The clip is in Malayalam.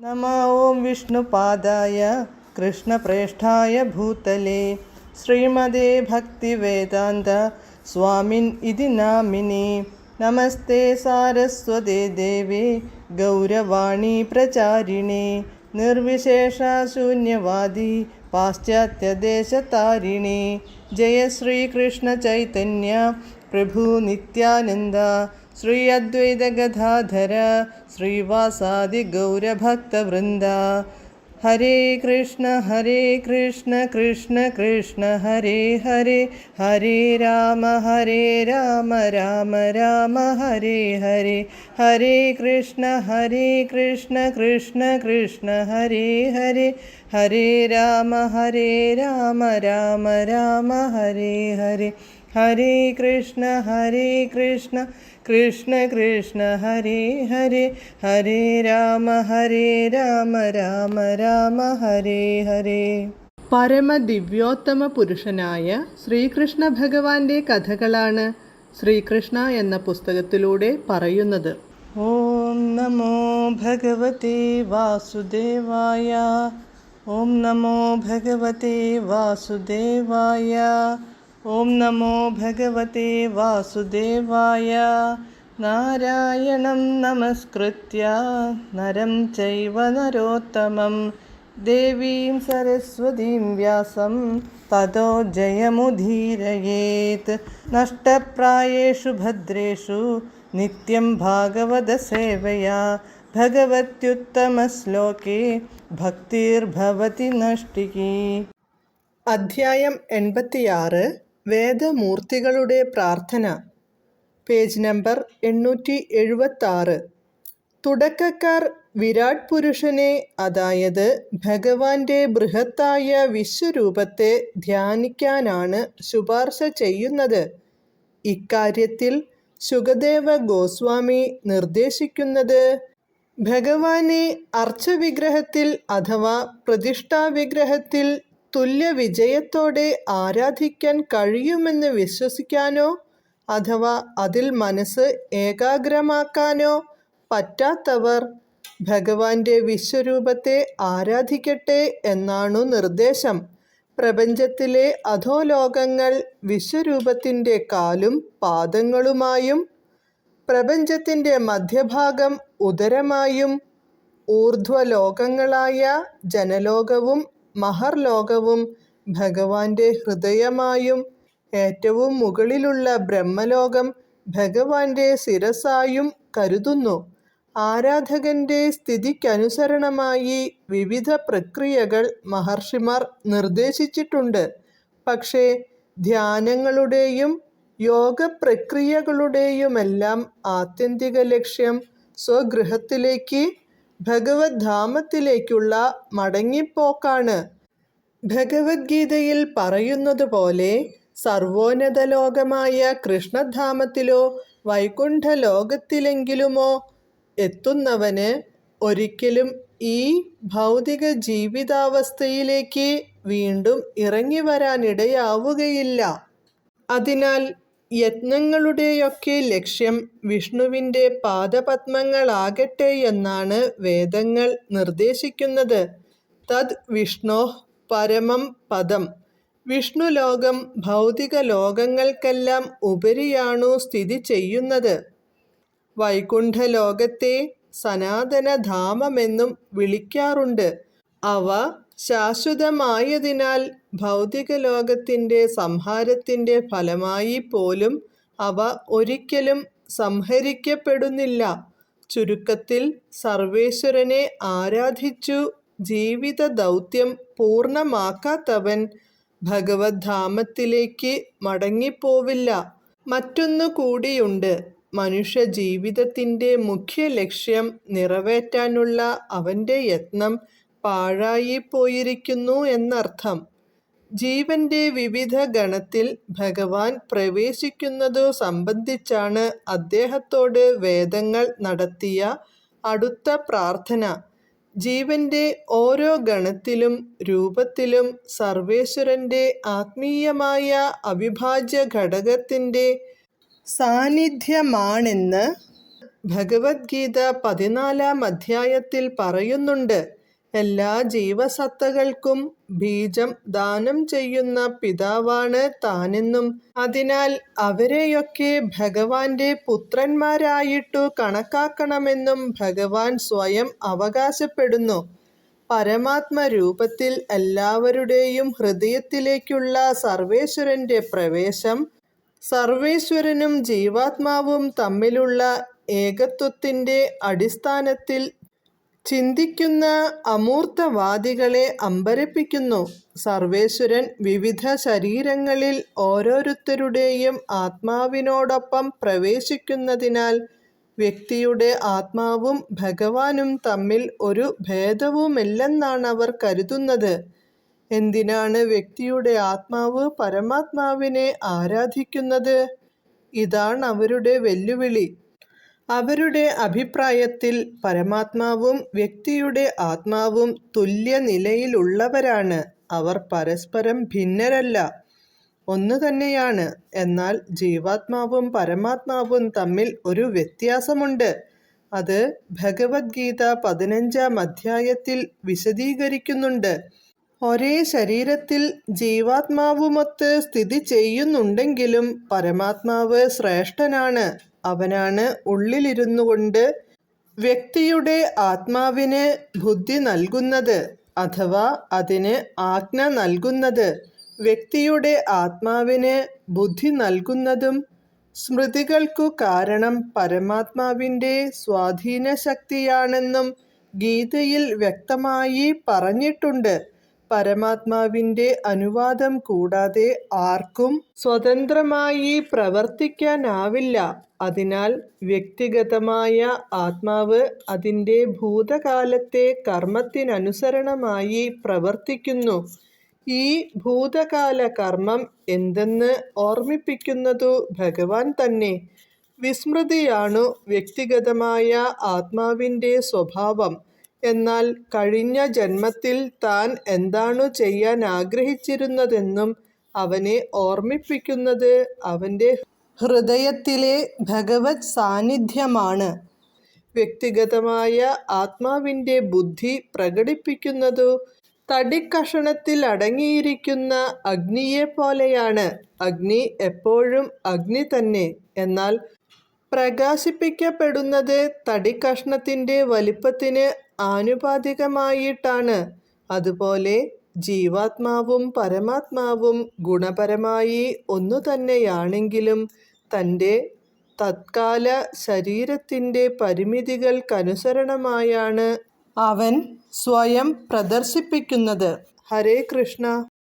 നമ ഓം വിഷ്ണുപാദായ കൃഷ്ണപ്രേഷ്ഠായ ഭൂതലേ ശ്രീമതേ ഭക്തിവേദാന്ത സ്വാമിൻ ഇതി നാമിനി. നമസ്തേ സാരസ്വതേ ദേവേ ഗൗരവാണി പ്രചാരിണേ നിർവിശേഷ ശൂന്യവാദി പാശ്ചാത്യദേശതാരിണി. ജയ ശ്രീകൃഷ്ണ ചൈതന്യ പ്രഭു നിത്യാനന്ദ ശ്രീ അദ്വൈത ഗദാധര ശ്രീവാസാദി ഗൗരഭക്തവൃന്ദ. ഹരേ കൃഷ്ണ കൃഷ്ണ കൃഷ്ണ ഹരേ ഹരേ, ഹരേ രാമ രാമ രാമ ഹരേ ഹരേ. ഹരേ കൃഷ്ണ കൃഷ്ണ കൃഷ്ണ ഹരേ ഹരേ, ഹരേ രാമ രാമ രാമ ഹരേ ഹരേ. ഹരേ കൃഷ്ണ കൃഷ്ണ കൃഷ്ണ ഹരേ ഹരേ, ഹരേ രാമ രാമ ഹരേ ഹരേ. പരമദിവ്യോത്തമ പുരുഷനായ ശ്രീകൃഷ്ണ ഭഗവാന്റെ കഥകളാണ് ശ്രീകൃഷ്ണ എന്ന പുസ്തകത്തിലൂടെ പറയുന്നത്. ഓം നമോ ഭഗവതേ വാസുദേവായ. ഓം നമോ ഭഗവതേ വാസുദേവായ. ഓം നമോ ഭഗവതേ വാസുദേവായ. നാരായണം നമസ്കൃത്യ നരം ചൈവ നരോത്തമം ദേവീം സരസ്വതീം വ്യാസം തതോ ജയമുദീരയേത്. നഷ്ടപ്രായേഷു ഭദ്രേഷു നിത്യം ഭാഗവത സേവയാ ഭഗവത്യുത്തമശ്ലോകേ ഭക്തിർഭവതി നഷ്ടികി. അധ്യായം 86. വേദമൂർത്തികളുടെ പ്രാർത്ഥന. Page number 876. തുടക്കക്കാർ വിരാട് പുരുഷനെ, അതായത് ഭഗവാന്റെ ബൃഹത്തായ വിശ്വരൂപത്തെ ധ്യാനിക്കാനാണ് ശുപാർശ ചെയ്യുന്നത്. ഇക്കാര്യത്തിൽ ശുകദേവ ഗോസ്വാമി നിർദ്ദേശിക്കുന്നത്, ഭഗവാനെ അർച്ചവിഗ്രഹത്തിൽ അഥവാ പ്രതിഷ്ഠാവിഗ്രഹത്തിൽ തുല്യ വിജയത്തോടെ ആരാധിക്കാൻ കഴിയുമെന്ന് വിശ്വസിക്കാനോ അഥവാ അതിൽ മനസ്സ് ഏകാഗ്രമാക്കാനോ പറ്റാത്തവർ ഭഗവാന്റെ വിശ്വരൂപത്തെ ആരാധിക്കട്ടെ എന്നാണു നിർദ്ദേശം. പ്രപഞ്ചത്തിലെ അധോലോകങ്ങൾ വിശ്വരൂപത്തിൻ്റെ കാലും പാദങ്ങളുമായും പ്രപഞ്ചത്തിൻ്റെ മധ്യഭാഗം ഉദരമായും ഊർധ്വലോകങ്ങളായ ജനലോകവും മഹർലോകവും ഭഗവാന്റെ ഹൃദയമായും ഏറ്റവും മുകളിലുള്ള ബ്രഹ്മലോകം ഭഗവാന്റെ ശിരസായും കരുതുന്നു. ആരാധകന്റെ സ്ഥിതിക്കനുസരണമായി വിവിധ പ്രക്രിയകൾ മഹർഷിമാർ നിർദ്ദേശിച്ചിട്ടുണ്ട്. പക്ഷേ ധ്യാനങ്ങളുടെയും യോഗപ്രക്രിയകളുടെയുമെല്ലാം ആത്യന്തിക ലക്ഷ്യം സ്വഗൃഹത്തിലേക്ക്, ഭഗവത് ധാമത്തിലേക്കുള്ള മടങ്ങിപ്പോക്കാണ്. ഭഗവത്ഗീതയിൽ പറയുന്നതുപോലെ സർവോന്നതലോകമായ കൃഷ്ണധാമത്തിലോ വൈകുണ്ഠലോകത്തിലെങ്കിലുമോ എത്തുന്നവന് ഒരിക്കലും ഈ ഭൗതിക ജീവിതാവസ്ഥയിലേക്ക് വീണ്ടും ഇറങ്ങി വരാനിടയാവുകയില്ല. അതിനാൽ യത്നങ്ങളുടെയൊക്കെ ലക്ഷ്യം വിഷ്ണുവിൻ്റെ പാദപത്മങ്ങളാകട്ടെ എന്നാണ് വേദങ്ങൾ നിർദ്ദേശിക്കുന്നത്. തദ് വിഷ്ണോഃ പരമം പദം. വിഷ്ണുലോകം ഭൗതിക ലോകങ്ങൾക്കെല്ലാം ഉപരിയാണു സ്ഥിതി ചെയ്യുന്നത്. വൈകുണ്ഠലോകത്തെ സനാതനധാമമെന്നും വിളിക്കാറുണ്ട്. അവ ശാശ്വതമായതിനാൽ ഭൗതിക ലോകത്തിൻ്റെ സംഹാരത്തിൻ്റെ ഫലമായി പോലും അവ ഒരിക്കലും സംഹരിക്കപ്പെടുന്നില്ല. ചുരുക്കത്തിൽ സർവേശ്വരനെ ആരാധിച്ചു ജീവിത ദൗത്യം പൂർണ്ണമാക്കാത്തവൻ ഭഗവത് ധാമത്തിലേക്ക് മടങ്ങിപ്പോവില്ല. മറ്റൊന്നു കൂടിയുണ്ട്. മനുഷ്യ ജീവിതത്തിൻ്റെ മുഖ്യ ലക്ഷ്യം നിറവേറ്റാനുള്ള അവൻ്റെ യത്നം പാഴായി പോയിരിക്കുന്നു എന്നർത്ഥം. ജീവന്റെ വിവിധ ഗണത്തിൽ ഭഗവാൻ പ്രവേശിക്കുന്നതു സംബന്ധിച്ചാണ് അദ്ദേഹത്തോട് വേദങ്ങൾ നടത്തിയ അടുത്ത പ്രാർത്ഥന. ജീവന്റെ ഓരോ ഗണത്തിലും രൂപത്തിലും സർവേശ്വരന്റെ ആത്മീയമായ അവിഭാജ്യ ഘടകത്തിൻ്റെ സാന്നിധ്യമാണെന്ന് ഭഗവത്ഗീത 14-ാം അധ്യായത്തിൽ പറയുന്നുണ്ട്, എല്ലാ ജീവസത്തകൾക്കും ബീജം ദാനം ചെയ്യുന്ന പിതാവാണ് താനെന്നും അതിനാൽ അവരെയൊക്കെ ഭഗവാന്റെ പുത്രന്മാരായിട്ടു കണക്കാക്കണമെന്നും ഭഗവാൻ സ്വയം അവകാശപ്പെടുന്നു. പരമാത്മരൂപത്തിൽ എല്ലാവരുടെയും ഹൃദയത്തിലേക്കുള്ള സർവേശ്വരന്റെ പ്രവേശം, സർവേശ്വരനും ജീവാത്മാവും തമ്മിലുള്ള ഏകത്വത്തിന്റെ അടിസ്ഥാനത്തിൽ ചിന്തിക്കുന്ന അമൂർത്തവാദികളെ അമ്പരപ്പിക്കുന്നു. സർവേശ്വരൻ വിവിധ ശരീരങ്ങളിൽ ഓരോരുത്തരുടെയും ആത്മാവിനോടൊപ്പം പ്രവേശിക്കുന്നതിനാൽ വ്യക്തിയുടെ ആത്മാവും ഭഗവാനും തമ്മിൽ ഒരു ഭേദവുമില്ലെന്നാണവർ കരുതുന്നത്. എന്തിനാണ് വ്യക്തിയുടെ ആത്മാവ് പരമാത്മാവിനെ ആരാധിക്കുന്നത്? ഇതാണവരുടെ വെല്ലുവിളി. അവരുടെ അഭിപ്രായത്തിൽ പരമാത്മാവും വ്യക്തിയുടെ ആത്മാവും തുല്യനിലയിലുള്ളവരാണ്. അവർ പരസ്പരം ഭിന്നരല്ല, ഒന്നുതന്നെയാണ്. എന്നാൽ ജീവാത്മാവും പരമാത്മാവും തമ്മിൽ ഒരു വ്യത്യാസമുണ്ട്. അത് ഭഗവത്ഗീത 15-ാം അധ്യായത്തിൽ വിശദീകരിക്കുന്നുണ്ട്. ഒരേ ശരീരത്തിൽ ജീവാത്മാവുമൊത്ത് സ്ഥിതി ചെയ്യുന്നുണ്ടെങ്കിലും പരമാത്മാവ് ശ്രേഷ്ഠനാണ്. അവനാണ് ഉള്ളിലിരുന്നുകൊണ്ട് വ്യക്തിയുടെ ആത്മാവിന് ബുദ്ധി നൽകുന്നത്, അഥവാ അതിന് ആജ്ഞ നൽകുന്നത്. വ്യക്തിയുടെ ആത്മാവിന് ബുദ്ധി നൽകുന്നതും സ്മൃതികൾക്കു കാരണം പരമാത്മാവിന്റെ സ്വാധീനശക്തിയാണെന്നും ഗീതയിൽ വ്യക്തമായി പറഞ്ഞിട്ടുണ്ട്. പരമാത്മാവിന്റെ അനുവാദം കൂടാതെ ആർക്കും സ്വതന്ത്രമായി പ്രവർത്തിക്കാനാവില്ല. അതിനാൽ വ്യക്തിഗതമായ ആത്മാവ് അതിന്റെ ഭൂതകാലത്തെ കർമ്മത്തിനനുസരണമായി പ്രവർത്തിക്കുന്നു. ഈ ഭൂതകാല കർമ്മം എന്തെന്ന് ഓർമ്മിപ്പിക്കുന്നതു ഭഗവാൻ തന്നെ. വിസ്മൃതിയാണു വ്യക്തിഗതമായ ആത്മാവിന്റെ സ്വഭാവം. എന്നാൽ കഴിഞ്ഞ ജന്മത്തിൽ താൻ എന്താണു ചെയ്യാൻ ആഗ്രഹിച്ചിരുന്നതെന്നും അവനെ ഓർമ്മിപ്പിക്കുന്നത് അവന്റെ ഹൃദയത്തിലെ ഭഗവത് സാന്നിധ്യമാണ്. വ്യക്തിഗതമായ ആത്മാവിന്റെ ബുദ്ധി പ്രകടിപ്പിക്കുന്നതു തടിക്കഷണത്തിൽ അടങ്ങിയിരിക്കുന്ന അഗ്നിയെപ്പോലെയാണ്. അഗ്നി എപ്പോഴും അഗ്നി തന്നെ. എന്നാൽ പ്രകാശിപ്പിക്കപ്പെടുന്നത് തടിക്കഷണത്തിന്റെ വലിപ്പത്തിന് ആനുപാതികമായിട്ടാണ്. അതുപോലെ ജീവാത്മാവും പരമാത്മാവും ഗുണപരമായി ഒന്നുതന്നെയാണെങ്കിലും തന്റെ തത്കാല ശരീരത്തിന്റെ പരിമിതികൾക്കനുസരണമായാണ് അവൻ സ്വയം പ്രദർശിപ്പിക്കുന്നത്. ഹരേ കൃഷ്ണ.